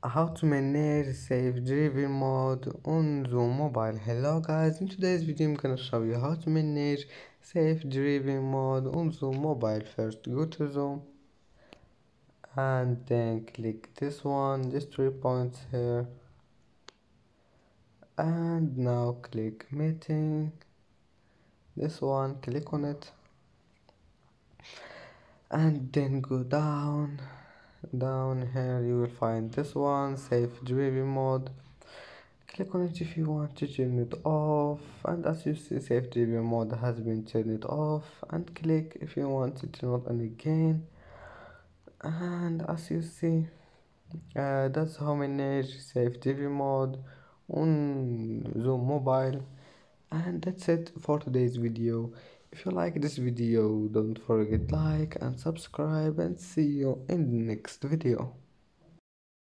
How to manage safe driving mode on the mobile. Hello guys, in today's video I'm gonna show you how to manage safe driving mode on the mobile. First go to Zoom and then click this one, these 3 points here, and now click meeting, this one, click on it, and then go down here. You will find this one, safe driving mode. Click on it if you want to turn it off, and as you see, safe driving mode has been turned off, and click if you want to turn it on again. And as you see, that's how manage safe driving mode on Zoom mobile. And that's it for today's video. If you like this video, don't forget like and subscribe, and see you in the next video.